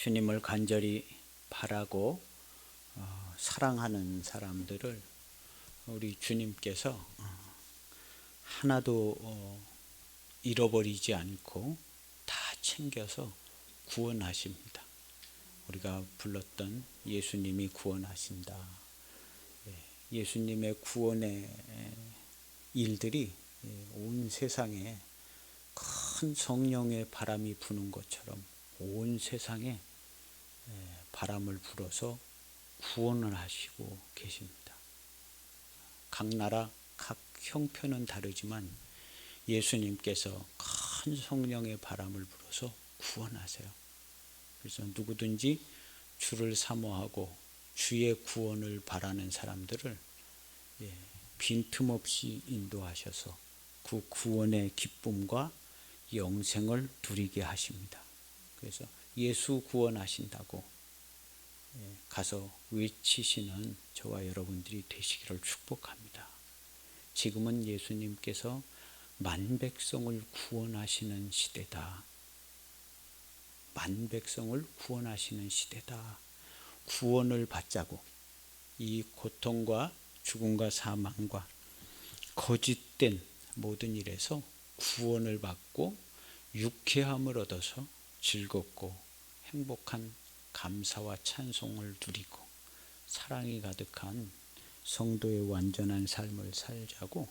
주님을 간절히 바라고 사랑하는 사람들을 우리 주님께서 하나도 잃어버리지 않고 다 챙겨서 구원하십니다. 우리가 불렀던 예수님이 구원하신다. 예수님의 구원의 일들이 온 세상에 큰 성령의 바람이 부는 것처럼 온 세상에 바람을 불어서 구원을 하시고 계십니다. 각 나라 각 형편은 다르지만 예수님께서 큰 성령의 바람을 불어서 구원하세요. 그래서 누구든지 주를 사모하고 주의 구원을 바라는 사람들을 빈틈없이 인도하셔서 그 구원의 기쁨과 영생을 누리게 하십니다. 그래서 예수 구원하신다고 가서 외치시는 저와 여러분들이 되시기를 축복합니다. 지금은 예수님께서 만백성을 구원하시는 시대다. 만백성을 구원하시는 시대다. 구원을 받자고 이 고통과 죽음과 사망과 거짓된 모든 일에서 구원을 받고 유쾌함을 얻어서 즐겁고 행복한 감사와 찬송을 누리고 사랑이 가득한 성도의 완전한 삶을 살자고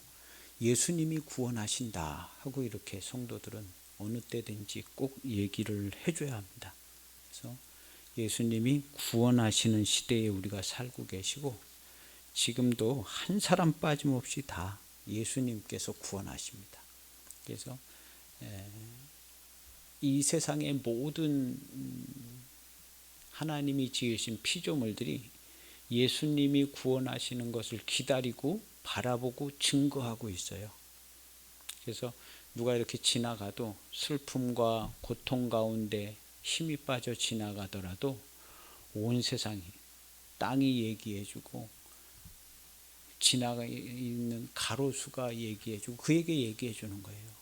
예수님이 구원하신다 하고 이렇게 성도들은 어느 때든지 꼭 얘기를 해줘야 합니다. 그래서 예수님이 구원하시는 시대에 우리가 살고 계시고 지금도 한 사람 빠짐없이 다 예수님께서 구원하십니다. 그래서 이 세상의 모든 하나님이 지으신 피조물들이 예수님이 구원하시는 것을 기다리고 바라보고 증거하고 있어요. 그래서 누가 이렇게 지나가도 슬픔과 고통 가운데 힘이 빠져 지나가더라도 온 세상이 땅이 얘기해주고 지나가 있는 가로수가 얘기해주고 그에게 얘기해주는 거예요.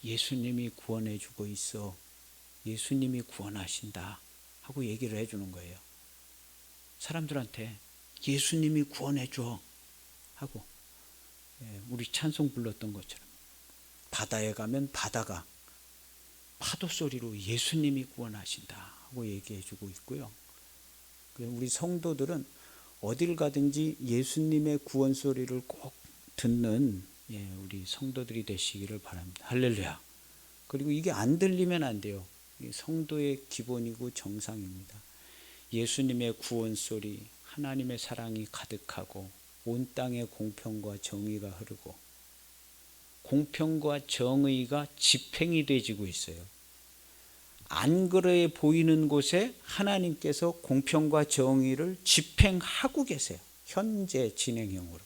예수님이 구원해주고 있어. 예수님이 구원하신다 하고 얘기를 해주는 거예요. 사람들한테 예수님이 구원해줘 하고 우리 찬송 불렀던 것처럼 바다에 가면 바다가 파도 소리로 예수님이 구원하신다 하고 얘기해주고 있고요. 우리 성도들은 어딜 가든지 예수님의 구원 소리를 꼭 듣는 우리 성도들이 되시기를 바랍니다. 할렐루야. 그리고 이게 안 들리면 안 돼요. 성도의 기본이고 정상입니다. 예수님의 구원 소리, 하나님의 사랑이 가득하고 온 땅에 공평과 정의가 흐르고 공평과 정의가 집행이 되지고 있어요. 안 그래 보이는 곳에 하나님께서 공평과 정의를 집행하고 계세요. 현재 진행형으로.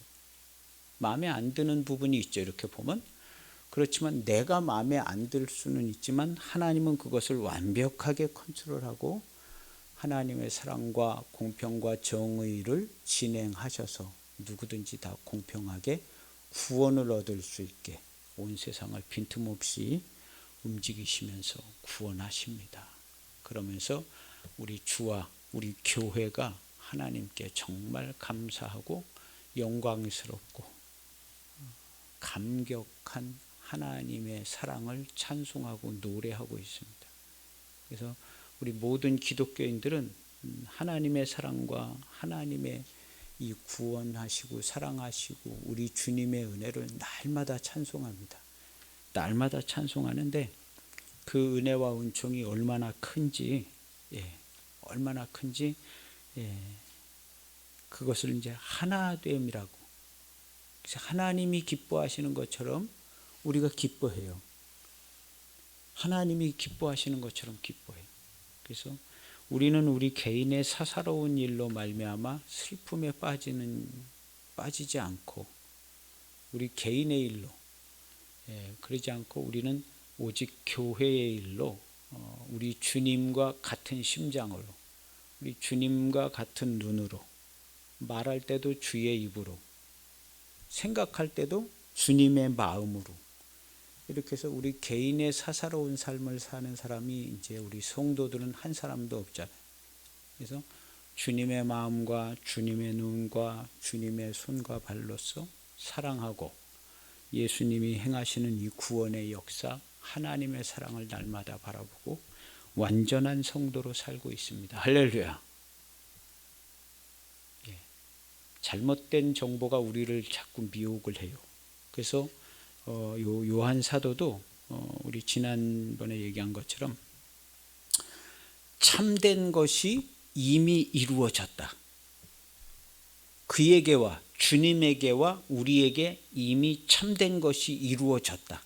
마음에 안 드는 부분이 있죠. 이렇게 보면. 그렇지만 내가 마음에 안 들 수는 있지만 하나님은 그것을 완벽하게 컨트롤하고 하나님의 사랑과 공평과 정의를 진행하셔서 누구든지 다 공평하게 구원을 얻을 수 있게 온 세상을 빈틈없이 움직이시면서 구원하십니다. 그러면서 우리 주와 우리 교회가 하나님께 정말 감사하고 영광스럽고 감격한 하나님의 사랑을 찬송하고 노래하고 있습니다. 그래서 우리 모든 기독교인들은 하나님의 사랑과 하나님의 이 구원하시고 사랑하시고 우리 주님의 은혜를 날마다 찬송합니다. 날마다 찬송하는데 그 은혜와 은총이 얼마나 큰지 그것을 이제 하나됨이라고. 그래서 하나님이 기뻐하시는 것처럼 우리가 기뻐해요. 하나님이 기뻐하시는 것처럼 기뻐해요. 그래서 우리는 우리 개인의 사사로운 일로 말미암아 슬픔에 빠지지 않고 우리 개인의 일로 그러지 않고 우리는 오직 교회의 일로 우리 주님과 같은 심장으로 우리 주님과 같은 눈으로 말할 때도 주의 입으로 생각할 때도 주님의 마음으로 이렇게 해서 우리 개인의 사사로운 삶을 사는 사람이 이제 우리 성도들은 한 사람도 없잖아요. 그래서 주님의 마음과 주님의 눈과 주님의 손과 발로서 사랑하고 예수님이 행하시는 이 구원의 역사, 하나님의 사랑을 날마다 바라보고 완전한 성도로 살고 있습니다. 할렐루야. 예. 잘못된 정보가 우리를 자꾸 미혹을 해요. 그래서 요한 사도도 우리 지난번에 얘기한 것처럼 참된 것이 이미 이루어졌다. 그에게와 주님에게와 우리에게 이미 참된 것이 이루어졌다.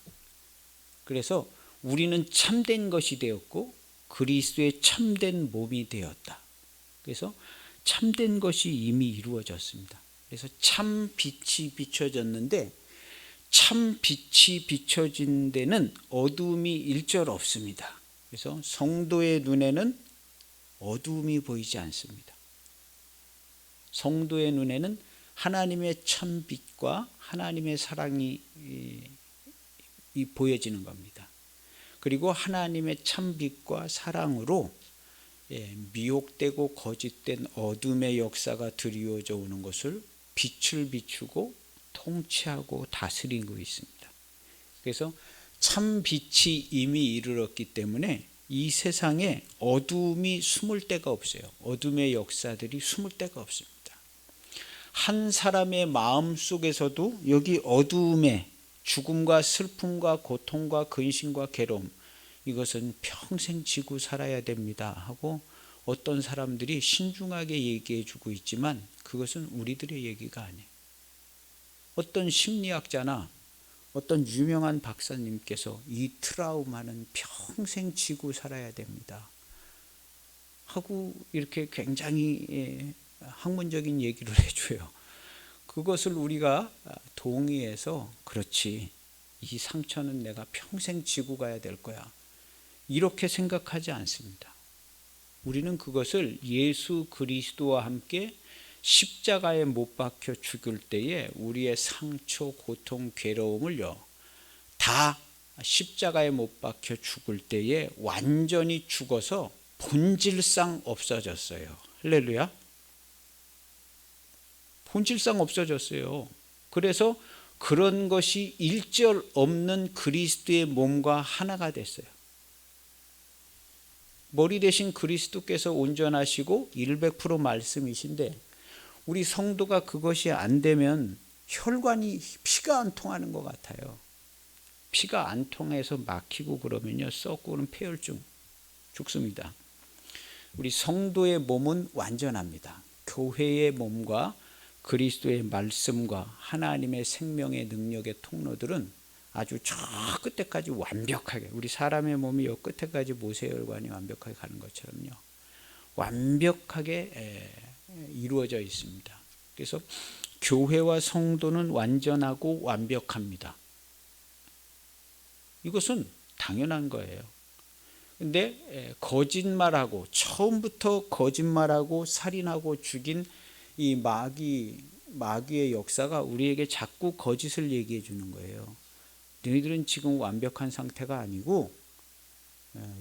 그래서 우리는 참된 것이 되었고 그리스도의 참된 몸이 되었다. 그래서 참된 것이 이미 이루어졌습니다. 그래서 참 빛이 비춰졌는데 참 빛이 비춰진 데는 어두움이 일절 없습니다. 그래서 성도의 눈에는 어두움이 보이지 않습니다. 성도의 눈에는 하나님의 참 빛과 하나님의 사랑이 보여지는 겁니다. 그리고 하나님의 참 빛과 사랑으로 미혹되고 거짓된 어둠의 역사가 드리워져 오는 것을 빛을 비추고 통치하고 다스리고 있습니다. 그래서 참 빛이 이미 이르렀기 때문에 이 세상에 어둠이 숨을 데가 없어요. 어둠의 역사들이 숨을 데가 없습니다. 한 사람의 마음 속에서도 여기 어두움에 죽음과 슬픔과 고통과 근심과 괴로움, 이것은 평생 지고 살아야 됩니다 하고 어떤 사람들이 신중하게 얘기해 주고 있지만 그것은 우리들의 얘기가 아니에요. 어떤 심리학자나 어떤 유명한 박사님께서 이 트라우마는 평생 지고 살아야 됩니다 하고 이렇게 굉장히 학문적인 얘기를 해줘요. 그것을 우리가 동의해서 그렇지, 이 상처는 내가 평생 지고 가야 될 거야, 이렇게 생각하지 않습니다. 우리는 그것을 예수 그리스도와 함께 십자가에 못 박혀 죽을 때에 우리의 상처, 고통, 괴로움을요 다 십자가에 못 박혀 죽을 때에 완전히 죽어서 본질상 없어졌어요. 할렐루야. 본질상 없어졌어요. 그래서 그런 것이 일절 없는 그리스도의 몸과 하나가 됐어요. 머리 대신 그리스도께서 온전하시고 100% 말씀이신데 우리 성도가 그것이 안 되면 혈관이 피가 안 통하는 것 같아요. 피가 안 통해서 막히고 그러면요 썩고는 폐혈증 죽습니다. 우리 성도의 몸은 완전합니다. 교회의 몸과 그리스도의 말씀과 하나님의 생명의 능력의 통로들은 아주 저 끝에까지 완벽하게, 우리 사람의 몸이 요 끝에까지 모세혈관이 완벽하게 가는 것처럼요 완벽하게 이루어져 있습니다. 그래서 교회와 성도는 완전하고 완벽합니다. 이것은 당연한 거예요. 근데 거짓말하고 처음부터 거짓말하고 살인하고 죽인 이 마귀의 역사가 우리에게 자꾸 거짓을 얘기해 주는 거예요. 너희들은 지금 완벽한 상태가 아니고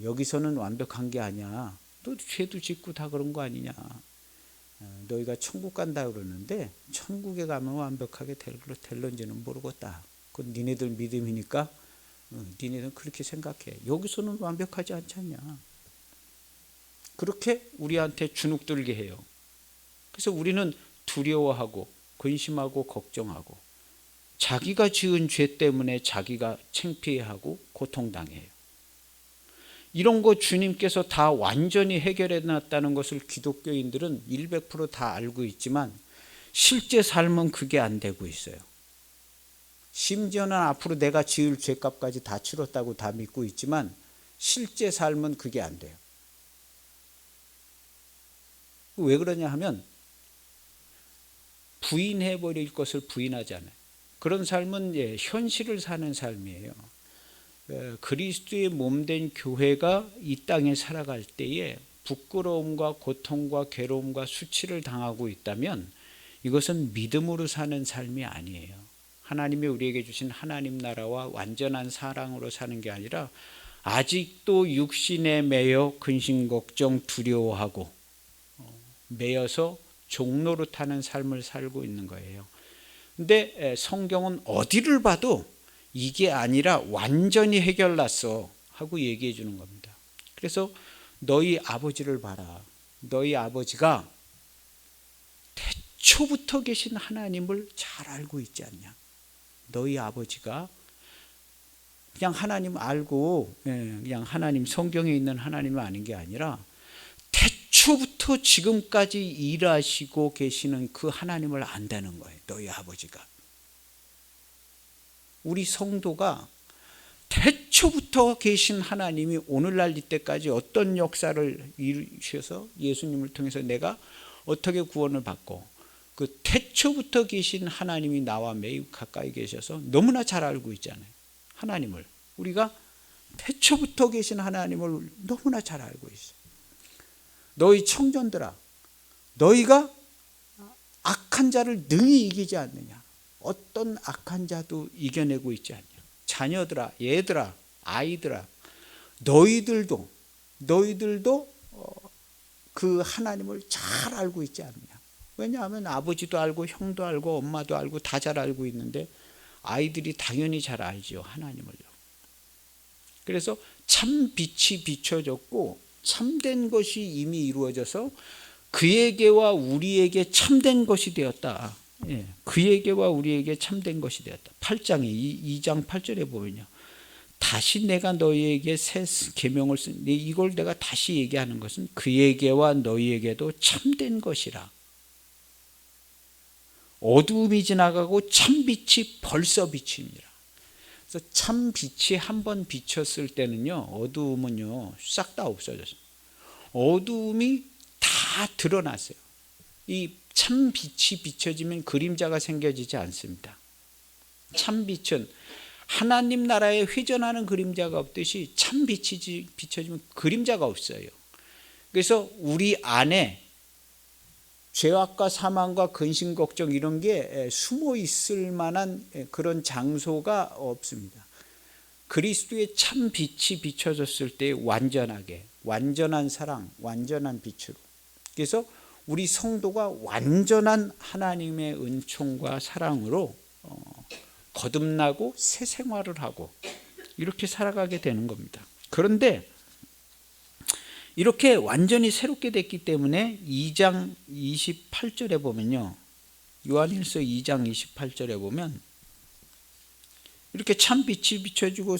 여기서는 완벽한 게 아니야. 너 죄도 짓고 다 그런 거 아니냐. 너희가 천국 간다 그러는데 천국에 가면 완벽하게 될런지는 모르겠다. 그건 니네들 믿음이니까 니네들은 그렇게 생각해. 여기서는 완벽하지 않잖냐. 그렇게 우리한테 주눅들게 해요. 그래서 우리는 두려워하고 근심하고 걱정하고 자기가 지은 죄 때문에 자기가 창피해하고 고통당해요. 이런 거 주님께서 다 완전히 해결해 놨다는 것을 기독교인들은 100% 알고 있지만 실제 삶은 그게 안 되고 있어요. 심지어는 앞으로 내가 지을 죄값까지 다 치렀다고 다 믿고 있지만 실제 삶은 그게 안 돼요. 왜 그러냐 하면 부인해버릴 것을 부인하지 않아요. 그런 삶은 현실을 사는 삶이에요. 그리스도의 몸된 교회가 이 땅에 살아갈 때에 부끄러움과 고통과 괴로움과 수치를 당하고 있다면 이것은 믿음으로 사는 삶이 아니에요. 하나님이 우리에게 주신 하나님 나라와 완전한 사랑으로 사는 게 아니라 아직도 육신에 매여 근심 걱정 두려워하고 매여서 종노릇하는 삶을 살고 있는 거예요. 근데 성경은 어디를 봐도 이게 아니라 완전히 해결났어 하고 얘기해 주는 겁니다. 그래서 너희 아버지를 봐라. 너희 아버지가 태초부터 계신 하나님을 잘 알고 있지 않냐. 너희 아버지가 그냥 하나님 알고 그냥 하나님 성경에 있는 하나님이 아닌 게 아니라 태초부터 지금까지 일하시고 계시는 그 하나님을 안다는 거예요. 너희 아버지가. 우리 성도가 태초부터 계신 하나님이 오늘날 이때까지 어떤 역사를 이루셔서 예수님을 통해서 내가 어떻게 구원을 받고 그 태초부터 계신 하나님이 나와 매우 가까이 계셔서 너무나 잘 알고 있잖아요. 하나님을 우리가 태초부터 계신 하나님을 너무나 잘 알고 있어요. 너희 청년들아, 너희가 악한 자를 능히 이기지 않느냐. 어떤 악한 자도 이겨내고 있지 않냐. 자녀들아, 얘들아, 아이들아, 너희들도 그 하나님을 잘 알고 있지 않느냐. 왜냐하면 아버지도 알고 형도 알고 엄마도 알고 다 잘 알고 있는데 아이들이 당연히 잘 알지요, 하나님을요. 그래서 참 빛이 비춰졌고 참된 것이 이미 이루어져서 그에게와 우리에게 참된 것이 되었다. 그에게와 우리에게 참된 것이 되었다. 8장에 2장 8절에 보면요. 다시 내가 너희에게 새 계명을 쓴 이걸 내가 다시 얘기하는 것은 그에게와 너희에게도 참된 것이라. 어두움이 지나가고 참 빛이 벌써 비칩니다. 그래서 참 빛이 한번 비쳤을 때는요, 어두움은요 싹 다 없어졌어요. 어두움이 다 드러났어요. 이 참 빛이 비춰지면 그림자가 생겨지지 않습니다. 참 빛은 하나님 나라에 회전하는 그림자가 없듯이 참 빛이 비춰지면 그림자가 없어요. 그래서 우리 안에 죄악과 사망과 근심 걱정 이런 게 숨어 있을 만한 그런 장소가 없습니다. 그리스도의 참 빛이 비춰졌을 때 완전하게 완전한 사랑, 완전한 빛으로. 그래서 우리 성도가 완전한 하나님의 은총과 사랑으로 거듭나고 새 생활을 하고 이렇게 살아가게 되는 겁니다. 그런데 이렇게 완전히 새롭게 됐기 때문에 2장 28절에 보면요. 요한일서 2장 28절에 보면 이렇게 참 빛이 비춰지고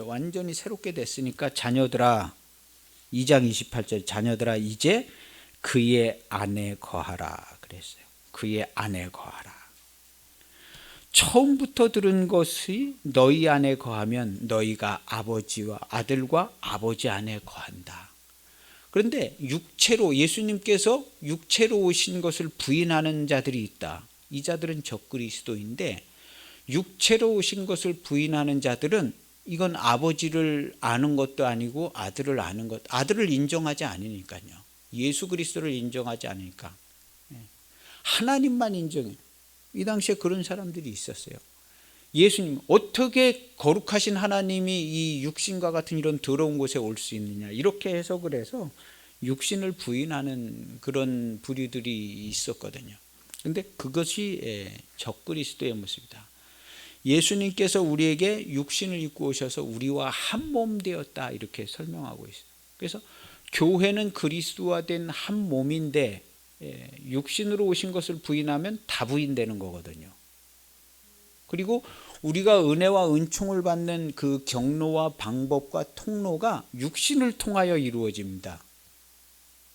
완전히 새롭게 됐으니까 자녀들아 2장 28절 자녀들아 이제 그의 안에 거하라 그랬어요. 그의 안에 거하라. 처음부터 들은 것이 너희 안에 거하면 너희가 아버지와 아들과 아버지 안에 거한다. 그런데 육체로 예수님께서 육체로 오신 것을 부인하는 자들이 있다. 이 자들은 적그리스도인데 육체로 오신 것을 부인하는 자들은 이건 아버지를 아는 것도 아니고 아들을 아는 것, 아들을 인정하지 않으니까요. 예수 그리스도를 인정하지 않으니까 하나님만 인정해요. 이 당시에 그런 사람들이 있었어요. 예수님 어떻게 거룩하신 하나님이 이 육신과 같은 이런 더러운 곳에 올 수 있느냐 이렇게 해석을 해서 육신을 부인하는 그런 부류들이 있었거든요. 그런데 그것이 적그리스도의 모습이다. 예수님께서 우리에게 육신을 입고 오셔서 우리와 한 몸 되었다 이렇게 설명하고 있어요. 그래서 교회는 그리스도와 된 한 몸인데 육신으로 오신 것을 부인하면 다 부인되는 거거든요. 그리고 우리가 은혜와 은총을 받는 그 경로와 방법과 통로가 육신을 통하여 이루어집니다.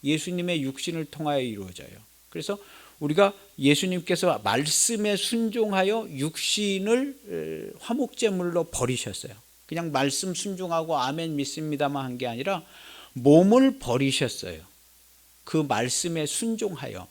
예수님의 육신을 통하여 이루어져요. 그래서 우리가 예수님께서 말씀에 순종하여 육신을 화목제물로 버리셨어요. 그냥 말씀 순종하고 아멘 믿습니다만 한 게 아니라 몸을 버리셨어요. 그 말씀에 순종하여.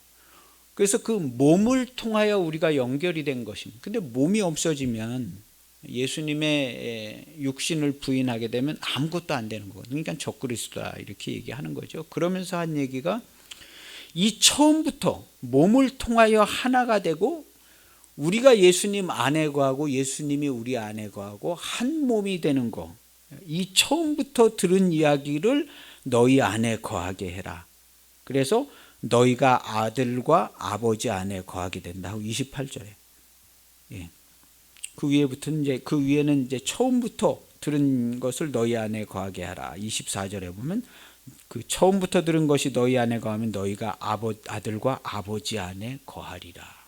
그래서 그 몸을 통하여 우리가 연결이 된 것입니다. 근데 몸이 없어지면 예수님의 육신을 부인하게 되면 아무것도 안 되는 거거든요. 그러니까 적그리스도다 이렇게 얘기하는 거죠. 그러면서 한 얘기가 이 처음부터 몸을 통하여 하나가 되고 우리가 예수님 안에 거하고 예수님이 우리 안에 거하고 한 몸이 되는 거, 이 처음부터 들은 이야기를 너희 안에 거하게 해라. 그래서 너희가 아들과 아버지 안에 거하게 된다. 28절에. 예. 그 위에부터는 그 위에는 처음부터 들은 것을 너희 안에 거하게 하라. 24절에 보면 그 처음부터 들은 것이 너희 안에 거하면 너희가 아들과 아버지 안에 거하리라.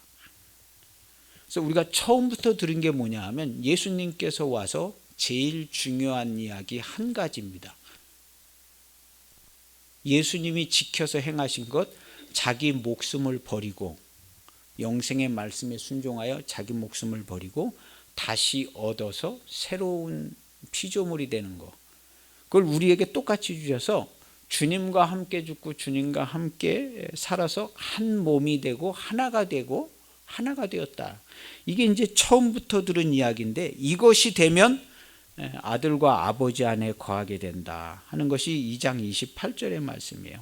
그래서 우리가 처음부터 들은 게 뭐냐 하면 예수님께서 와서 제일 중요한 이야기 한 가지입니다. 예수님이 지켜서 행하신 것, 자기 목숨을 버리고 영생의 말씀에 순종하여 자기 목숨을 버리고 다시 얻어서 새로운 피조물이 되는 것, 그걸 우리에게 똑같이 주셔서 주님과 함께 죽고 주님과 함께 살아서 한 몸이 되고 하나가 되었다. 이게 이제 처음부터 들은 이야기인데, 이것이 되면 아들과 아버지 안에 거하게 된다 하는 것이 2장 28절의 말씀이에요.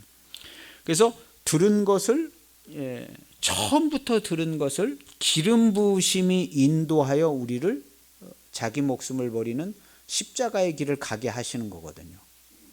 그래서 들은 것을, 처음부터 들은 것을 기름 부으심이 인도하여 우리를 자기 목숨을 버리는 십자가의 길을 가게 하시는 거거든요.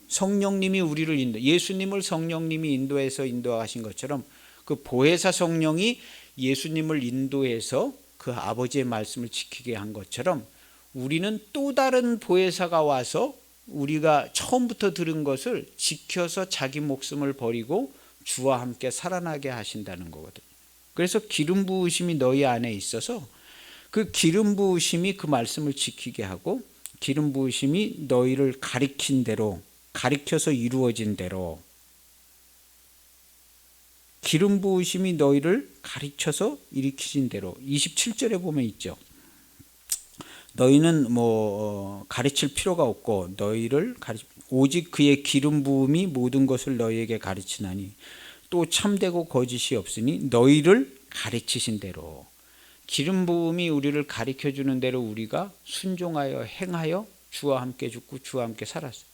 성령님이 우리를 예수님을 성령님이 인도해서 인도하신 것처럼 그 보혜사 성령이 예수님을 인도해서 그 아버지의 말씀을 지키게 한 것처럼 우리는 또 다른 보혜사가 와서 우리가 처음부터 들은 것을 지켜서 자기 목숨을 버리고 주와 함께 살아나게 하신다는 거거든요. 그래서 기름 부으심이 너희 안에 있어서 그 기름 부으심이 그 말씀을 지키게 하고, 기름 부으심이 너희를 가리킨 대로, 가리켜서 이루어진 대로, 기름 부으심이 너희를 가르쳐서 일으키신 대로 27절에 보면 있죠. 너희는 가르칠 필요가 없고 너희를 오직 그의 기름 부음이 모든 것을 너희에게 가르치나니 또 참되고 거짓이 없으니 너희를 가르치신 대로, 기름 부음이 우리를 가르쳐 주는 대로 우리가 순종하여 행하여 주와 함께 죽고 주와 함께 살았어요.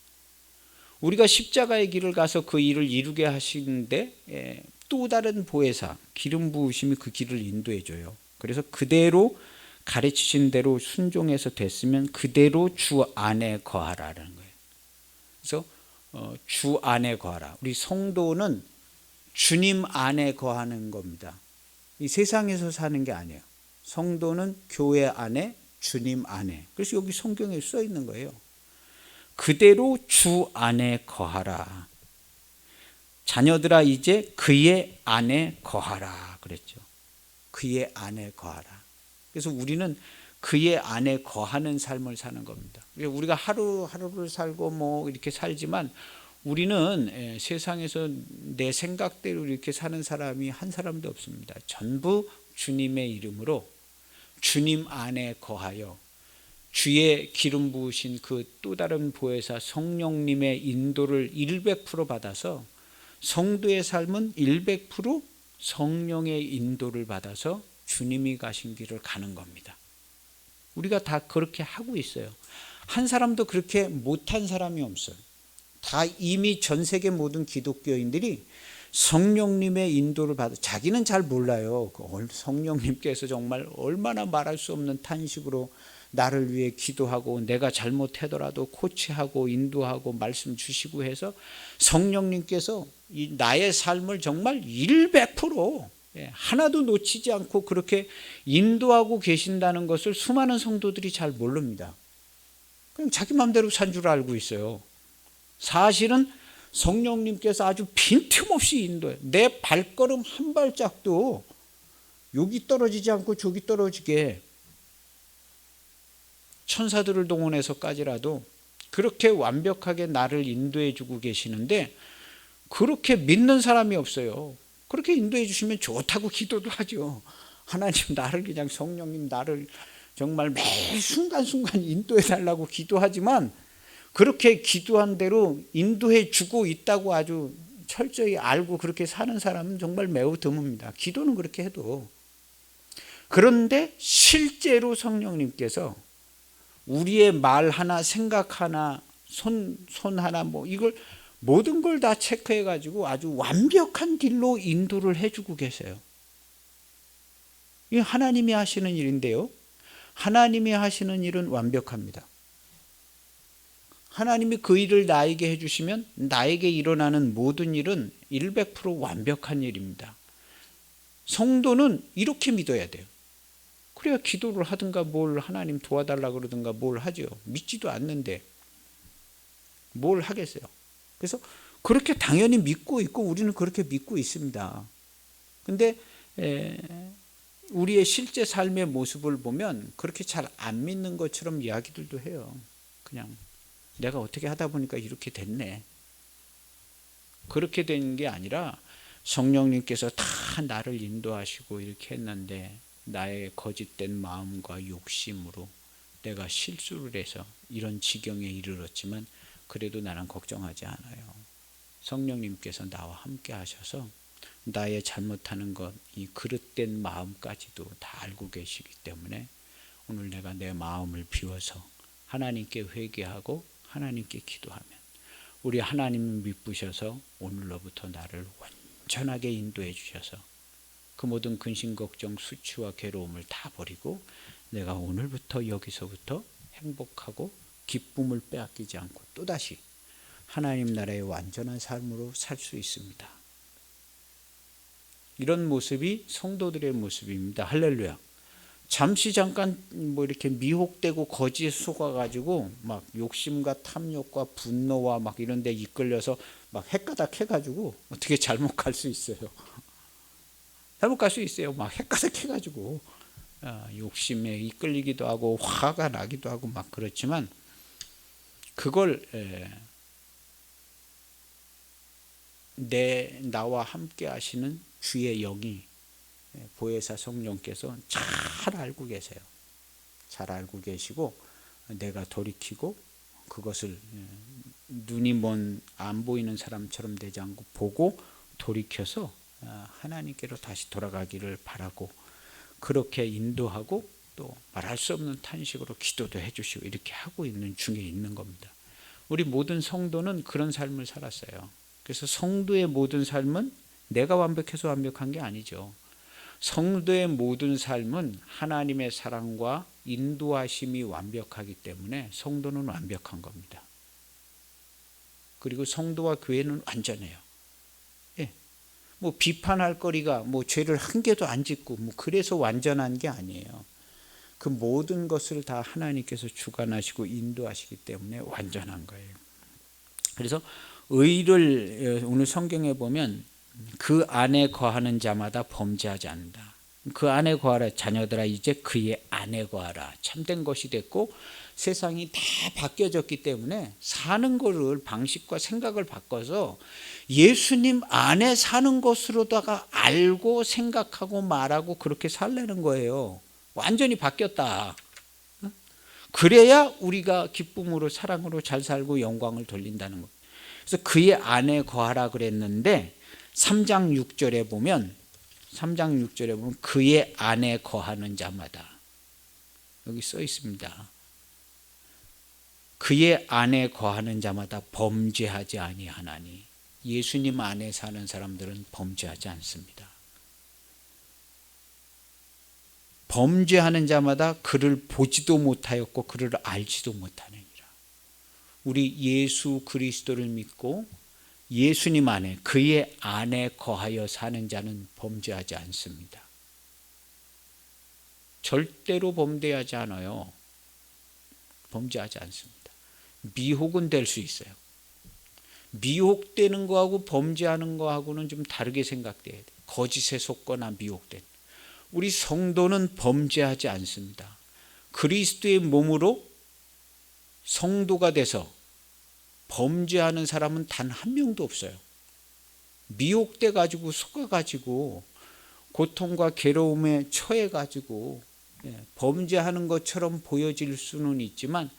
우리가 십자가의 길을 가서 그 일을 이루게 하시는데 또 다른 보혜사, 기름 부으심이 그 길을 인도해 줘요. 그래서 그대로 가르치신 대로 순종해서 됐으면 그대로 주 안에 거하라는 거예요. 그래서 주 안에 거하라. 우리 성도는 주님 안에 거하는 겁니다. 이 세상에서 사는 게 아니에요. 성도는 교회 안에, 주님 안에. 그래서 여기 성경에 써 있는 거예요. 그대로 주 안에 거하라. 자녀들아 이제 그의 안에 거하라 그랬죠. 그의 안에 거하라. 그래서 우리는 그의 안에 거하는 삶을 사는 겁니다. 우리가 하루하루를 살고 이렇게 살지만 우리는 세상에서 내 생각대로 이렇게 사는 사람이 한 사람도 없습니다. 전부 주님의 이름으로 주님 안에 거하여 주의 기름 부으신 그 또 다른 보혜사 성령님의 인도를 100% 받아서, 성도의 삶은 100% 성령의 인도를 받아서 주님이 가신 길을 가는 겁니다. 우리가 다 그렇게 하고 있어요. 한 사람도 그렇게 못한 사람이 없어요. 다 이미 전 세계 모든 기독교인들이 성령님의 인도를 받아, 자기는 잘 몰라요. 성령님께서 정말 얼마나 말할 수 없는 탄식으로 나를 위해 기도하고 내가 잘못하더라도 코치하고 인도하고 말씀 주시고 해서 성령님께서 나의 삶을 정말 100% 하나도 놓치지 않고 그렇게 인도하고 계신다는 것을 수많은 성도들이 잘 모릅니다. 그냥 자기 마음대로 산 줄 알고 있어요. 사실은 성령님께서 아주 빈틈없이 인도해요. 내 발걸음 한 발짝도 여기 떨어지지 않고 저기 떨어지게 천사들을 동원해서까지라도 그렇게 완벽하게 나를 인도해 주고 계시는데, 그렇게 믿는 사람이 없어요. 그렇게 인도해 주시면 좋다고 기도도 하죠. 하나님 나를 그냥, 성령님 나를 정말 매 순간순간 인도해 달라고 기도하지만 그렇게 기도한 대로 인도해 주고 있다고 아주 철저히 알고 그렇게 사는 사람은 정말 매우 드뭅니다. 기도는 그렇게 해도. 그런데 실제로 성령님께서 우리의 말 하나, 생각 하나, 손 하나, 이걸 모든 걸 다 체크해 가지고 아주 완벽한 길로 인도를 해주고 계세요. 이 하나님이 하시는 일인데요. 하나님이 하시는 일은 완벽합니다. 하나님이 그 일을 나에게 해주시면 나에게 일어나는 모든 일은 100% 완벽한 일입니다. 성도는 이렇게 믿어야 돼요. 그래야 기도를 하든가 뭘 하나님 도와달라 그러든가 뭘 하죠. 믿지도 않는데 뭘 하겠어요. 그래서 그렇게 당연히 믿고 있고 우리는 그렇게 믿고 있습니다. 근데 우리의 실제 삶의 모습을 보면 그렇게 잘 안 믿는 것처럼 이야기들도 해요. 그냥 내가 어떻게 하다 보니까 이렇게 됐네. 그렇게 된 게 아니라 성령님께서 다 나를 인도하시고 이렇게 했는데 나의 거짓된 마음과 욕심으로 내가 실수를 해서 이런 지경에 이르렀지만 그래도 나는 걱정하지 않아요. 성령님께서 나와 함께 하셔서 나의 잘못하는 것, 이 그릇된 마음까지도 다 알고 계시기 때문에 오늘 내가 내 마음을 비워서 하나님께 회개하고 하나님께 기도하면 우리 하나님을 믿으셔서 오늘로부터 나를 완전하게 인도해 주셔서 그 모든 근심, 걱정, 수치와 괴로움을 다 버리고 내가 오늘부터 여기서부터 행복하고 기쁨을 빼앗기지 않고 또다시 하나님 나라의 완전한 삶으로 살 수 있습니다. 이런 모습이 성도들의 모습입니다. 할렐루야. 잠시 잠깐 뭐 이렇게 미혹되고 거짓에 속아가지고 막 욕심과 탐욕과 분노와 막 이런 데 이끌려서 막 헷가닥 해가지고 어떻게 잘못 갈 수 있어요. 잘못 갈 수 있어요. 막 헷가닥 해가지고 욕심에 이끌리기도 하고 화가 나기도 하고 막 그렇지만 그걸 나와 함께 하시는 주의 영이 보혜사 성령께서 잘 알고 계세요. 잘 알고 계시고 내가 돌이키고 그것을 눈이 먼 안 보이는 사람처럼 되지 않고 보고 돌이켜서 하나님께로 다시 돌아가기를 바라고 그렇게 인도하고 또 말할 수 없는 탄식으로 기도도 해주시고 이렇게 하고 있는 중에 있는 겁니다. 우리 모든 성도는 그런 삶을 살았어요. 그래서 성도의 모든 삶은 내가 완벽해서 완벽한 게 아니죠. 성도의 모든 삶은 하나님의 사랑과 인도하심이 완벽하기 때문에 성도는 완벽한 겁니다. 그리고 성도와 교회는 완전해요. 뭐 비판할 거리가 뭐 죄를 한 개도 안 짓고 뭐 그래서 완전한 게 아니에요. 그 모든 것을 다 하나님께서 주관하시고 인도하시기 때문에 완전한 거예요. 그래서 의를 오늘 성경에 보면 그 안에 거하는 자마다 범죄하지 않는다. 그 안에 거하라 자녀들아 이제 그의 안에 거하라. 참된 것이 됐고 세상이 다 바뀌어졌기 때문에 사는 거를 방식과 생각을 바꿔서 예수님 안에 사는 것으로다가 알고 생각하고 말하고 그렇게 살라는 거예요. 완전히 바뀌었다. 그래야 우리가 기쁨으로 사랑으로 잘 살고 영광을 돌린다는 거. 그래서 그의 안에 거하라 그랬는데 3장 6절에 보면 그의 안에 거하는 자마다 여기 써 있습니다. 그의 안에 거하는 자마다 범죄하지 아니하나니 예수님 안에 사는 사람들은 범죄하지 않습니다. 범죄하는 자마다 그를 보지도 못하였고 그를 알지도 못하느니라. 우리 예수 그리스도를 믿고 예수님 안에 그의 안에 거하여 사는 자는 범죄하지 않습니다. 절대로 범죄하지 않아요. 범죄하지 않습니다. 미혹은 될 수 있어요. 미혹되는 거하고 범죄하는 거하고는 좀 다르게 생각돼야 돼요. 거짓에 속거나 미혹된. 우리 성도는 범죄하지 않습니다. 그리스도의 몸으로 성도가 돼서 범죄하는 사람은 단 한 명도 없어요. 미혹돼 가지고 속아 가지고 고통과 괴로움에 처해 가지고 범죄하는 것처럼 보여질 수는 있지만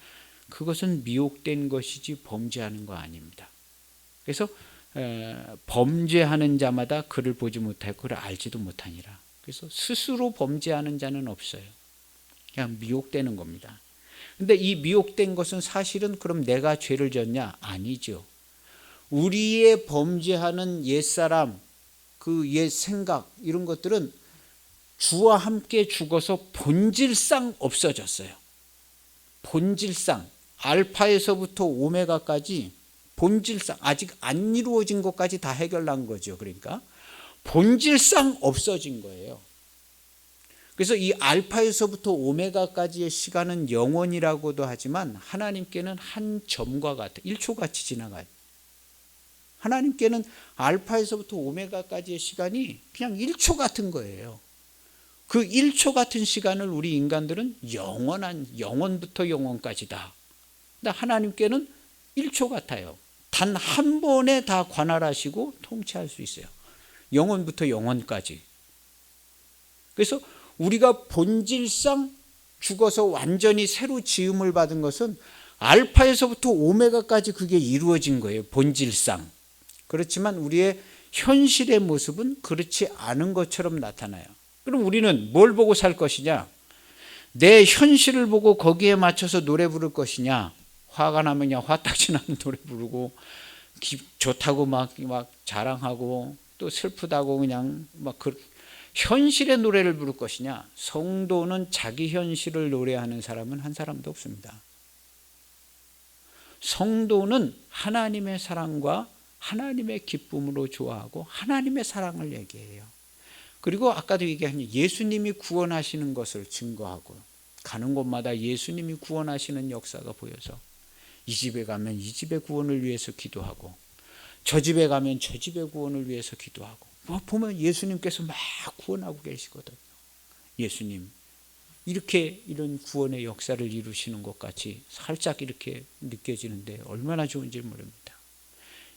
그것은 미혹된 것이지 범죄하는 거 아닙니다. 그래서 범죄하는 자마다 그를 보지 못하고 그를 알지도 못하니라. 그래서 스스로 범죄하는 자는 없어요. 그냥 미혹되는 겁니다. 근데 이 미혹된 것은 사실은 그럼 내가 죄를 졌냐? 아니죠. 우리의 범죄하는 옛사람, 그 옛 생각 이런 것들은 주와 함께 죽어서 본질상 없어졌어요. 본질상 알파에서부터 오메가까지 본질상 아직 안 이루어진 것까지 다 해결한 거죠. 그러니까 본질상 없어진 거예요. 그래서 이 알파에서부터 오메가까지의 시간은 영원이라고도 하지만 하나님께는 한 점과 같아 1초같이 지나가요. 하나님께는 알파에서부터 오메가까지의 시간이 그냥 1초 같은 거예요. 그 1초 같은 시간을 우리 인간들은 영원부터 영원까지다. 근데 하나님께는 1초 같아요. 단 한 번에 다 관할하시고 통치할 수 있어요. 영원부터 영원까지. 그래서 우리가 본질상 죽어서 완전히 새로 지음을 받은 것은 알파에서부터 오메가까지 그게 이루어진 거예요. 본질상. 그렇지만 우리의 현실의 모습은 그렇지 않은 것처럼 나타나요. 그럼 우리는 뭘 보고 살 것이냐? 내 현실을 보고 거기에 맞춰서 노래 부를 것이냐? 화가 나면 그냥 화딱지 나는 노래 부르고 좋다고 막 자랑하고 또 슬프다고 그냥 막 현실의 노래를 부를 것이냐? 성도는 자기 현실을 노래하는 사람은 한 사람도 없습니다. 성도는 하나님의 사랑과 하나님의 기쁨으로 좋아하고 하나님의 사랑을 얘기해요. 그리고 아까도 얘기한 예수님이 구원하시는 것을 증거하고 가는 곳마다 예수님이 구원하시는 역사가 보여서 이 집에 가면 이 집의 구원을 위해서 기도하고 저 집에 가면 저 집의 구원을 위해서 기도하고 보면 예수님께서 막 구원하고 계시거든요. 예수님 이렇게 이런 구원의 역사를 이루시는 것 같이 살짝 이렇게 느껴지는데 얼마나 좋은지 모릅니다.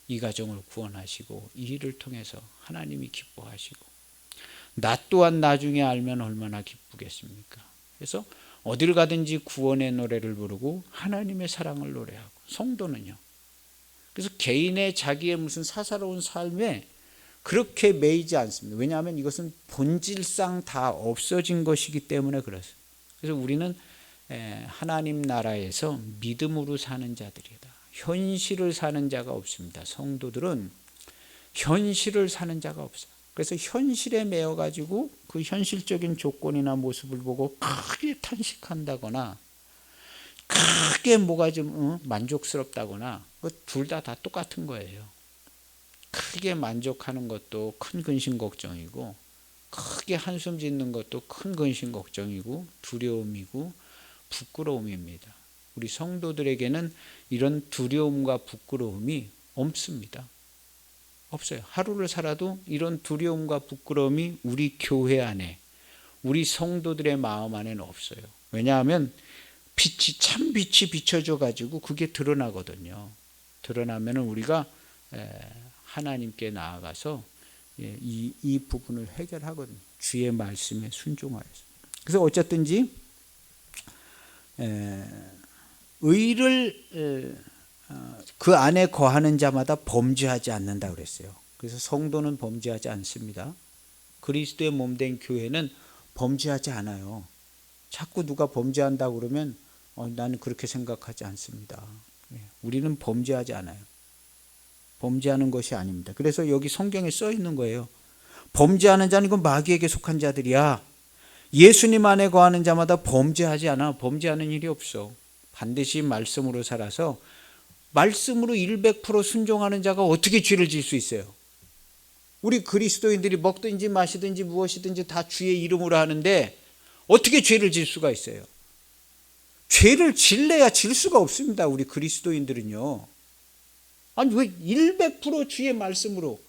이 가정을 구원하시고 이 일을 통해서 하나님이 기뻐하시고 나 또한 나중에 알면 얼마나 기쁘겠습니까? 그래서 어딜 가든지 구원의 노래를 부르고 하나님의 사랑을 노래하고 성도는요. 그래서 개인의 자기의 무슨 사사로운 삶에 그렇게 매이지 않습니다. 왜냐하면 이것은 본질상 다 없어진 것이기 때문에 그렇습니다. 그래서 우리는 하나님 나라에서 믿음으로 사는 자들이다. 현실을 사는 자가 없습니다. 성도들은 현실을 사는 자가 없어요. 그래서 현실에 매여가지고 그 현실적인 조건이나 모습을 보고 크게 탄식한다거나 크게 뭐가 좀 만족스럽다거나 둘 다 똑같은 거예요. 크게 만족하는 것도 큰 근심 걱정이고 크게 한숨 짓는 것도 큰 근심 걱정이고 두려움이고 부끄러움입니다. 우리 성도들에게는 이런 두려움과 부끄러움이 없습니다. 없어요. 하루를 살아도 이런 두려움과 부끄러움이 우리 교회 안에 우리 성도들의 마음 안에는 없어요. 왜냐하면 참 빛이 비춰져 가지고 그게 드러나거든요. 드러나면 우리가 하나님께 나아가서 이 부분을 해결하거든요. 주의 말씀에 순종하여서. 그래서 어쨌든지 의를 그 안에 거하는 자마다 범죄하지 않는다 그랬어요. 그래서 성도는 범죄하지 않습니다. 그리스도의 몸된 교회는 범죄하지 않아요. 자꾸 누가 범죄한다고 그러면 나는 그렇게 생각하지 않습니다. 우리는 범죄하지 않아요. 범죄하는 것이 아닙니다. 그래서 여기 성경에 써 있는 거예요. 범죄하는 자는 이건 마귀에게 속한 자들이야. 예수님 안에 거하는 자마다 범죄하지 않아. 범죄하는 일이 없어. 반드시 말씀으로 살아서 말씀으로 100% 순종하는 자가 어떻게 죄를 지을 수 있어요? 우리 그리스도인들이 먹든지 마시든지 무엇이든지 다 주의 이름으로 하는데 어떻게 죄를 지을 수가 있어요? 죄를 질래야 질 수가 없습니다. 우리 그리스도인들은요. 아니 왜 100% 주의 말씀으로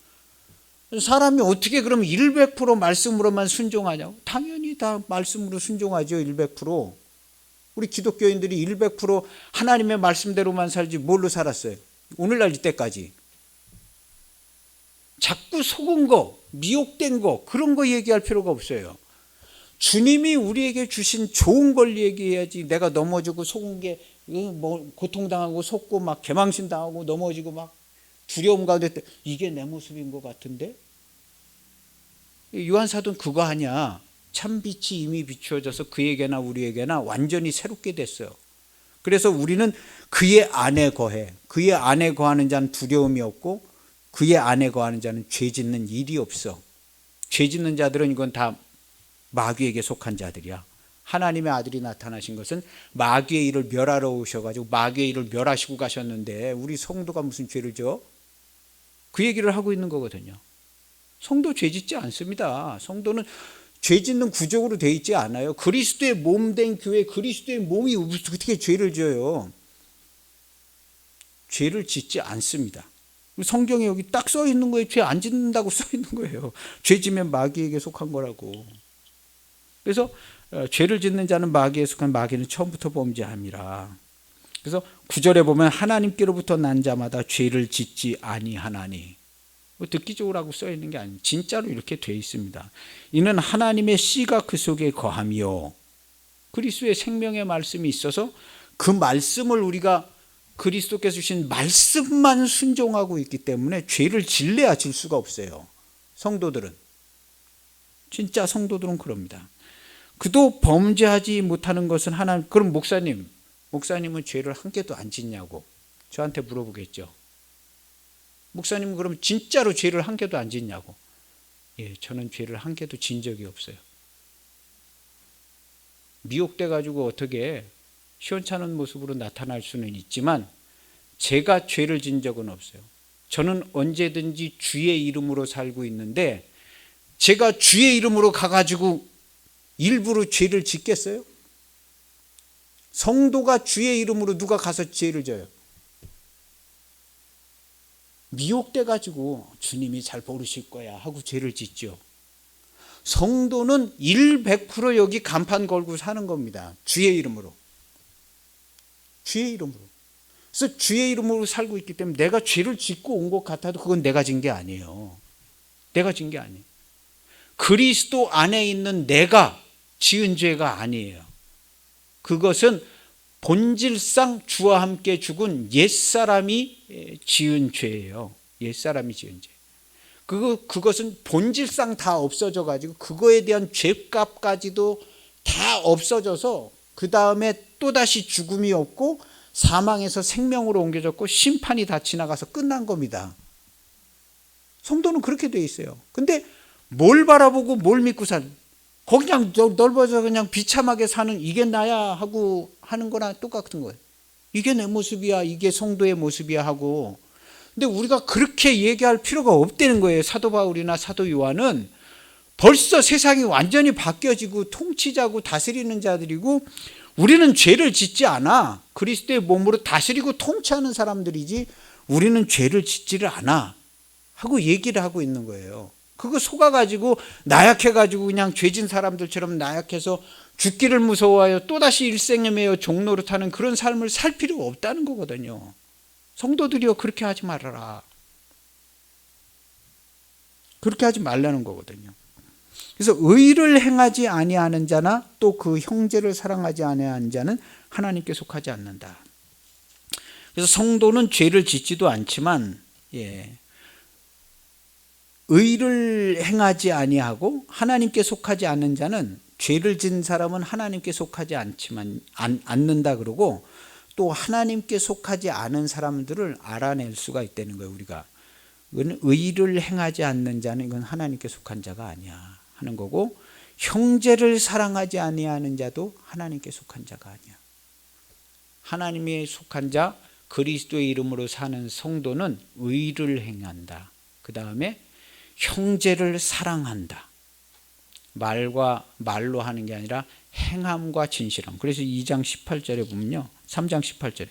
사람이 어떻게 그러면 100% 말씀으로만 순종하냐고? 당연히 다 말씀으로 순종하죠. 100%. 우리 기독교인들이 100% 하나님의 말씀대로만 살지 뭘로 살았어요? 오늘날 이때까지. 자꾸 속은 거, 미혹된 거 그런 거 얘기할 필요가 없어요. 주님이 우리에게 주신 좋은 걸 얘기해야지. 내가 넘어지고 속은 게 뭐 고통당하고 속고 막 개망신당하고 넘어지고 막 두려움 가운데 이게 내 모습인 것 같은데? 요한사도는 그거 아니야. 참빛이 이미 비추어져서 그에게나 우리에게나 완전히 새롭게 됐어요. 그래서 우리는 그의 안에 거해. 그의 안에 거하는 자는 두려움이 없고 그의 안에 거하는 자는 죄 짓는 일이 없어. 죄 짓는 자들은 이건 다 마귀에게 속한 자들이야. 하나님의 아들이 나타나신 것은 마귀의 일을 멸하러 오셔가지고 마귀의 일을 멸하시고 가셨는데 우리 성도가 무슨 죄를 져? 그 얘기를 하고 있는 거거든요. 성도 죄 짓지 않습니다. 성도는 죄 짓는 구적으로 되어 있지 않아요. 그리스도의 몸 된 교회, 그리스도의 몸이 어떻게 죄를 져요? 죄를 짓지 않습니다. 성경에 여기 딱 써 있는 거예요. 죄 안 짓는다고 써 있는 거예요. 죄 지면 마귀에게 속한 거라고. 그래서 죄를 짓는 자는 마귀에 속한, 마귀는 처음부터 범죄함이라. 그래서 9절에 보면 하나님께로부터 난 자마다 죄를 짓지 아니하나니, 듣기적으로라고 써 있는 게 아니에요. 진짜로 이렇게 되어 있습니다. 이는 하나님의 씨가 그 속에 거하며 그리스도의 생명의 말씀이 있어서 그 말씀을 우리가 그리스도께서 주신 말씀만 순종하고 있기 때문에 죄를 질래야 질 수가 없어요. 성도들은, 진짜 성도들은 그럽니다. 그도 범죄하지 못하는 것은 하나님. 그럼 목사님은 죄를 한 개도 안 짓냐고 저한테 물어보겠죠. 목사님은 그럼 진짜로 죄를 한 개도 안 짓냐고. 예, 저는 죄를 한 개도 진 적이 없어요. 미혹돼 가지고 어떻게 시원찮은 모습으로 나타날 수는 있지만 제가 죄를 진 적은 없어요. 저는 언제든지 주의 이름으로 살고 있는데 제가 주의 이름으로 가가지고 일부러 죄를 짓겠어요? 성도가 주의 이름으로 누가 가서 죄를 져요? 미혹돼 가지고 주님이 잘 모르실 거야 하고 죄를 짓죠. 성도는 100% 여기 간판 걸고 사는 겁니다. 주의 이름으로. 주의 이름으로. 그래서 주의 이름으로 살고 있기 때문에 내가 죄를 짓고 온 것 같아도 그건 내가 진 게 아니에요. 내가 진 게 아니에요. 그리스도 안에 있는 내가 지은 죄가 아니에요. 그것은 본질상 주와 함께 죽은 옛사람이 지은 죄예요. 옛사람이 지은 죄. 그것은 본질상 다 없어져 가지고 그거에 대한 죄값까지도 다 없어져서 그 다음에 또다시 죽음이 없고 사망에서 생명으로 옮겨졌고 심판이 다 지나가서 끝난 겁니다. 성도는 그렇게 돼 있어요. 근데 뭘 바라보고 뭘 믿고 그냥 넓어져 그냥 비참하게 사는 이게 나야 하고 하는 거나 똑같은 거예요. 이게 내 모습이야, 이게 성도의 모습이야 하고. 근데 우리가 그렇게 얘기할 필요가 없다는 거예요. 사도 바울이나 사도 요한은 벌써 세상이 완전히 바뀌어지고 통치자고 다스리는 자들이고 우리는 죄를 짓지 않아. 그리스도의 몸으로 다스리고 통치하는 사람들이지 우리는 죄를 짓지를 않아 하고 얘기를 하고 있는 거예요. 그거 속아가지고 나약해가지고 그냥 죄진 사람들처럼 나약해서 죽기를 무서워하여 또다시 일생에 매여 종노릇하는 그런 삶을 살 필요가 없다는 거거든요. 성도들이여 그렇게 하지 말아라. 그렇게 하지 말라는 거거든요. 그래서 의를 행하지 아니하는 자나 또 그 형제를 사랑하지 아니하는 자는 하나님께 속하지 않는다. 그래서 성도는 죄를 짓지도 않지만 의를 행하지 아니하고 하나님께 속하지 않는 자는 죄를 지은 사람은 하나님께 속하지 않는다 그러고 또 하나님께 속하지 않은 사람들을 알아낼 수가 있다는 거예요. 우리가 이건 의를 행하지 않는 자는 이건 하나님께 속한 자가 아니야 하는 거고 형제를 사랑하지 아니하는 자도 하나님께 속한 자가 아니야. 하나님에 속한 자 그리스도의 이름으로 사는 성도는 의를 행한다. 그 다음에 형제를 사랑한다. 말로 하는 게 아니라 행함과 진실함. 그래서 2장 18절에 보면요. 3장 18절에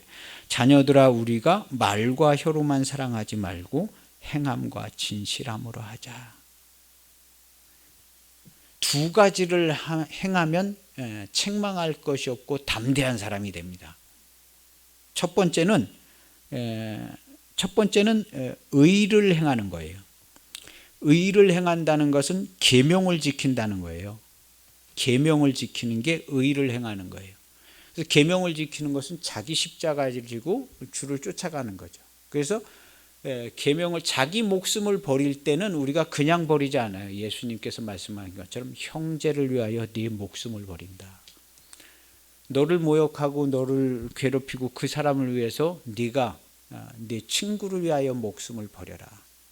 자녀들아 우리가 말과 혀로만 사랑하지 말고 행함과 진실함으로 하자. 두 가지를 행하면 책망할 것이 없고 담대한 사람이 됩니다. 첫 번째는 의를 행하는 거예요. 의를 행한다는 것은 계명을 지킨다는 거예요. 계명을 지키는 게 의를 행하는 거예요. 그래서 계명을 지키는 것은 자기 십자가를 지고 주를 쫓아가는 거죠. 그래서 계명을 자기 목숨을 버릴 때는 우리가 그냥 버리지 않아요. 예수님께서 말씀하신 것처럼 형제를 위하여 네 목숨을 버린다. 너를 모욕하고 너를 괴롭히고 그 사람을 위해서 네가 네 친구를 위하여 목숨을 버려라.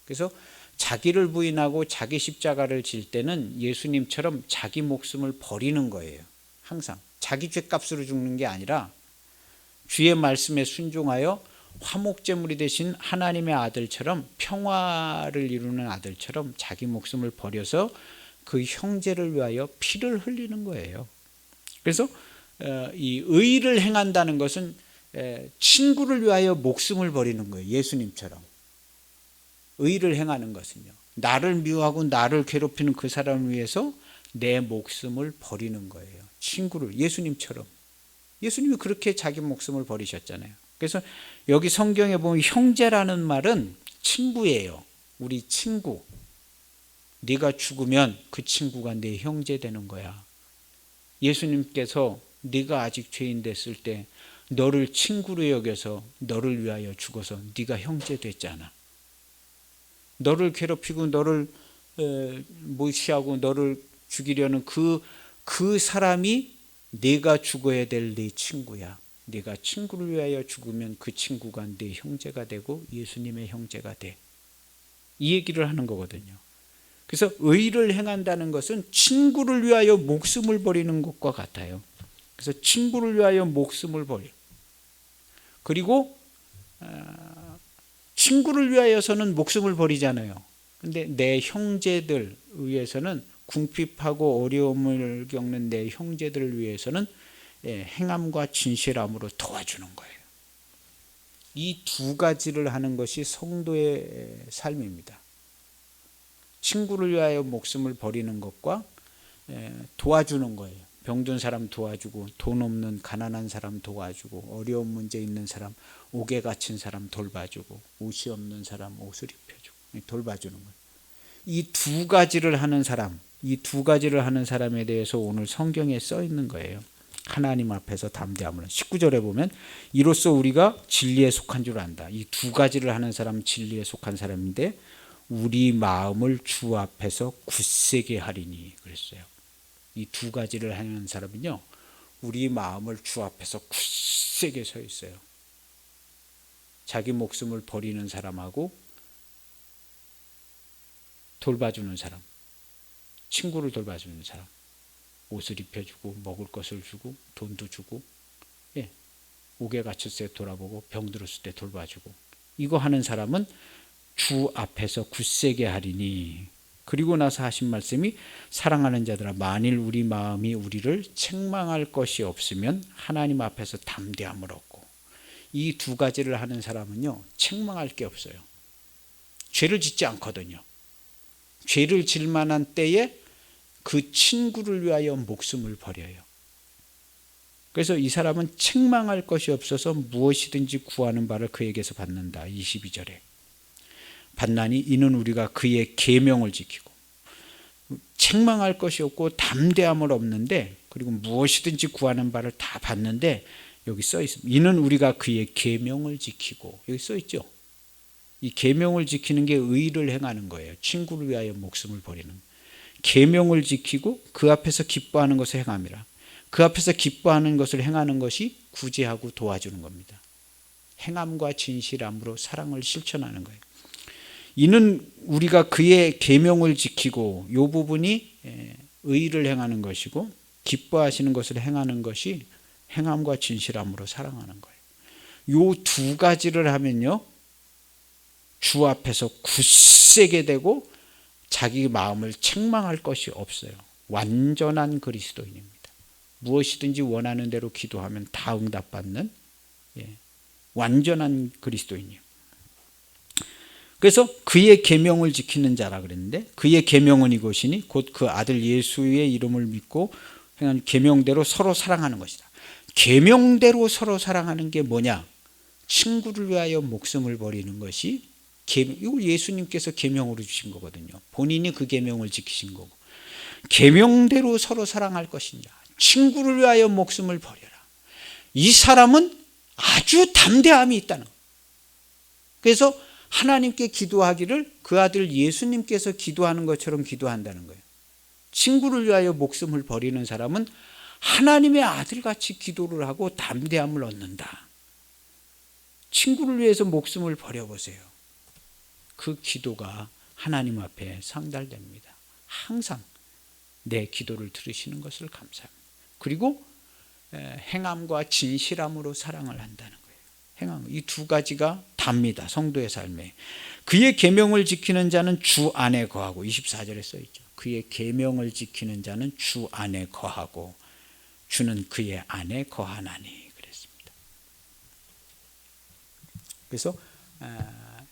그래서 자기를 부인하고 자기 십자가를 질 때는 예수님처럼 자기 목숨을 버리는 거예요. 항상 자기 죄값으로 죽는 게 아니라 주의 말씀에 순종하여 화목제물이 되신 하나님의 아들처럼, 평화를 이루는 아들처럼 자기 목숨을 버려서 그 형제를 위하여 피를 흘리는 거예요. 그래서 이 의를 행한다는 것은 친구를 위하여 목숨을 버리는 거예요. 예수님처럼 의를 행하는 것은요, 나를 미워하고 나를 괴롭히는 그 사람을 위해서 내 목숨을 버리는 거예요. 친구를, 예수님처럼. 예수님이 그렇게 자기 목숨을 버리셨잖아요. 그래서 여기 성경에 보면 형제라는 말은 친구예요. 우리 친구. 네가 죽으면 그 친구가 내 형제 되는 거야. 예수님께서 네가 아직 죄인 됐을 때 너를 친구로 여겨서 너를 위하여 죽어서 네가 형제 됐잖아. 너를 괴롭히고 너를 무시하고 너를 죽이려는 그 사람이 네가 죽어야 될 네 친구야. 네가 친구를 위하여 죽으면 그 친구가 네 형제가 되고 예수님의 형제가 돼. 이 얘기를 하는 거거든요. 그래서 의를 행한다는 것은 친구를 위하여 목숨을 버리는 것과 같아요. 그래서 친구를 위하여 목숨을 버려. 그리고 친구를 위하여서는 목숨을 버리잖아요. 근데 내 형제들 위해서는, 궁핍하고 어려움을 겪는 내 형제들을 위해서는 행함과 진실함으로 도와주는 거예요. 이 두 가지를 하는 것이 성도의 삶입니다. 친구를 위하여 목숨을 버리는 것과 도와주는 거예요. 병든 사람 도와주고, 돈 없는 가난한 사람 도와주고, 어려운 문제 있는 사람, 옥에 갇힌 사람 돌봐주고, 옷이 없는 사람 옷을 입혀주고, 돌봐주는 거예요. 이 두 가지를 하는 사람, 이 두 가지를 하는 사람에 대해서 오늘 성경에 써 있는 거예요. 하나님 앞에서 담대함으로. 19절에 보면 이로써 우리가 진리에 속한 줄 안다. 이 두 가지를 하는 사람은 진리에 속한 사람인데 우리 마음을 주 앞에서 굳세게 하리니 그랬어요. 이 두 가지를 하는 사람은요, 우리 마음을 주 앞에서 굳세게 서 있어요. 자기 목숨을 버리는 사람하고 돌봐주는 사람, 친구를 돌봐주는 사람, 옷을 입혀주고 먹을 것을 주고 돈도 주고, 옥에 갇혔을 때 돌아보고 병 들었을 때 돌봐주고, 이거 하는 사람은 주 앞에서 굳세게 하리니. 그리고 나서 하신 말씀이, 사랑하는 자들아 만일 우리 마음이 우리를 책망할 것이 없으면 하나님 앞에서 담대함을 얻고. 이 두 가지를 하는 사람은요, 책망할 게 없어요. 죄를 짓지 않거든요. 죄를 질 만한 때에 그 친구를 위하여 목숨을 버려요. 그래서 이 사람은 책망할 것이 없어서 무엇이든지 구하는 바를 그에게서 받는다. 22절에. 받나니 이는 우리가 그의 계명을 지키고. 책망할 것이 없고 담대함을 없는데, 그리고 무엇이든지 구하는 바를 다 받는데, 여기 써 있습니다. 이는 우리가 그의 계명을 지키고. 여기 써 있죠. 이 계명을 지키는 게 의를 행하는 거예요. 친구를 위하여 목숨을 버리는. 계명을 지키고 그 앞에서 기뻐하는 것을 행함이라. 그 앞에서 기뻐하는 것을 행하는 것이 구제하고 도와주는 겁니다. 행함과 진실함으로 사랑을 실천하는 거예요. 이는 우리가 그의 계명을 지키고, 이 부분이 의를 행하는 것이고, 기뻐하시는 것을 행하는 것이 행함과 진실함으로 사랑하는 거예요. 이 두 가지를 하면요, 주 앞에서 굳세게 되고 자기 마음을 책망할 것이 없어요. 완전한 그리스도인입니다. 무엇이든지 원하는 대로 기도하면 다 응답받는 완전한 그리스도인이에요. 그래서 그의 계명을 지키는 자라 그랬는데, 그의 계명은 이것이니 곧 그 아들 예수의 이름을 믿고 행한 계명대로 서로 사랑하는 것이다. 계명대로 서로 사랑하는 게 뭐냐? 친구를 위하여 목숨을 버리는 것이 이거 예수님께서 계명으로 주신 거거든요. 본인이 그 계명을 지키신 거고. 계명대로 서로 사랑할 것이냐, 친구를 위하여 목숨을 버려라. 이 사람은 아주 담대함이 있다는 거예요. 그래서 하나님께 기도하기를 그 아들 예수님께서 기도하는 것처럼 기도한다는 거예요. 친구를 위하여 목숨을 버리는 사람은 하나님의 아들같이 기도를 하고 담대함을 얻는다. 친구를 위해서 목숨을 버려보세요. 그 기도가 하나님 앞에 상달됩니다. 항상 내 기도를 들으시는 것을 감사합니다. 그리고 행함과 진실함으로 사랑을 한다는 거예요. 행함, 이 두 가지가 답니다. 성도의 삶에. 그의 계명을 지키는 자는 주 안에 거하고, 24절에 써있죠. 그의 계명을 지키는 자는 주 안에 거하고 주는 그의 안에 거하나니 그랬습니다. 그래서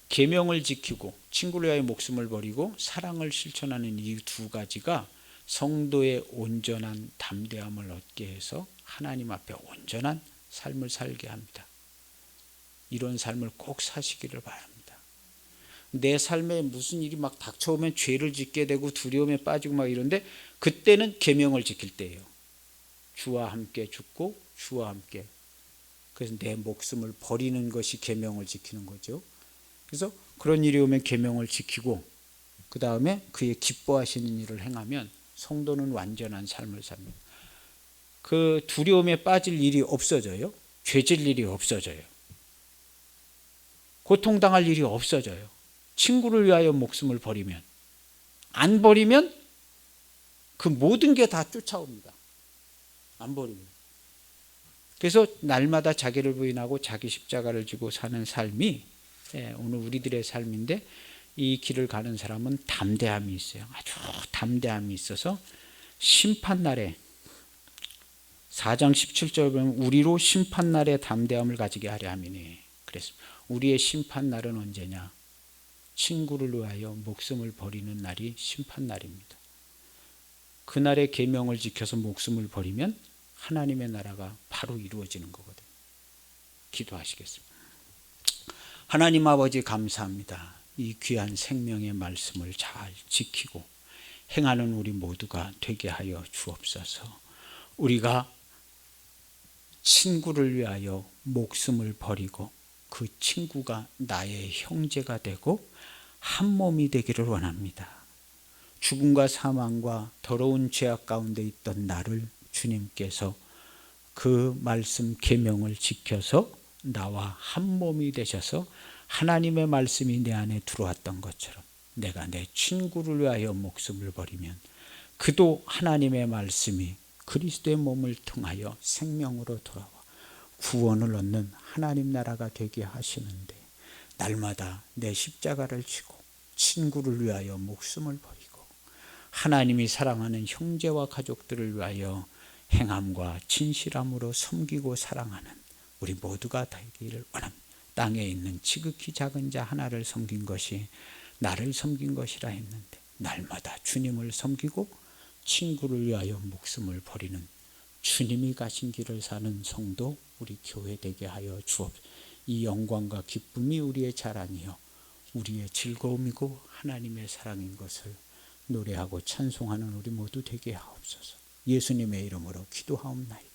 계명을 지키고 친구를 위하여 목숨을 버리고 사랑을 실천하는 이 두 가지가 성도의 온전한 담대함을 얻게 해서 하나님 앞에 온전한 삶을 살게 합니다. 이런 삶을 꼭 사시기를 바랍니다. 내 삶에 무슨 일이 막 닥쳐오면 죄를 짓게 되고 두려움에 빠지고 막 이런데, 그때는 계명을 지킬 때예요. 주와 함께 죽고 주와 함께, 그래서 내 목숨을 버리는 것이 계명을 지키는 거죠. 그래서 그런 일이 오면 계명을 지키고 그 다음에 그의 기뻐하시는 일을 행하면 성도는 완전한 삶을 삽니다. 그 두려움에 빠질 일이 없어져요. 죄질 일이 없어져요. 고통당할 일이 없어져요. 친구를 위하여 목숨을 버리면, 안 버리면 그 모든 게 다 쫓아옵니다. 안 버리면. 그래서 날마다 자기를 부인하고 자기 십자가를 지고 사는 삶이 오늘 우리들의 삶인데, 이 길을 가는 사람은 담대함이 있어요. 아주 담대함이 있어서 심판날에 4장 17절 보면 우리로 심판날에 담대함을 가지게 하려 함이니 그랬습니다. 우리의 심판날은 언제냐? 친구를 위하여 목숨을 버리는 날이 심판날입니다. 그날의 계명을 지켜서 목숨을 버리면 하나님의 나라가 바로 이루어지는 거거든요. 기도하시겠습니다. 하나님 아버지 감사합니다. 이 귀한 생명의 말씀을 잘 지키고 행하는 우리 모두가 되게 하여 주옵소서. 우리가 친구를 위하여 목숨을 버리고 그 친구가 나의 형제가 되고 한 몸이 되기를 원합니다. 죽음과 사망과 더러운 죄악 가운데 있던 나를 주님께서 그 말씀 계명을 지켜서 나와 한 몸이 되셔서 하나님의 말씀이 내 안에 들어왔던 것처럼 내가 내 친구를 위하여 목숨을 버리면 그도 하나님의 말씀이 그리스도의 몸을 통하여 생명으로 돌아와 구원을 얻는 하나님 나라가 되게 하시는데, 날마다 내 십자가를 지고 친구를 위하여 목숨을 버리고 하나님이 사랑하는 형제와 가족들을 위하여 행함과 진실함으로 섬기고 사랑하는 우리 모두가 되기를 원합니다. 땅에 있는 지극히 작은 자 하나를 섬긴 것이 나를 섬긴 것이라 했는데, 날마다 주님을 섬기고 친구를 위하여 목숨을 버리는 주님이 가신 길을 사는 성도 우리 교회 되게 하여 주옵소서. 이 영광과 기쁨이 우리의 자랑이요 우리의 즐거움이고 하나님의 사랑인 것을 노래하고 찬송하는 우리 모두 되게 하옵소서. 예수님의 이름으로 기도하옵나이다.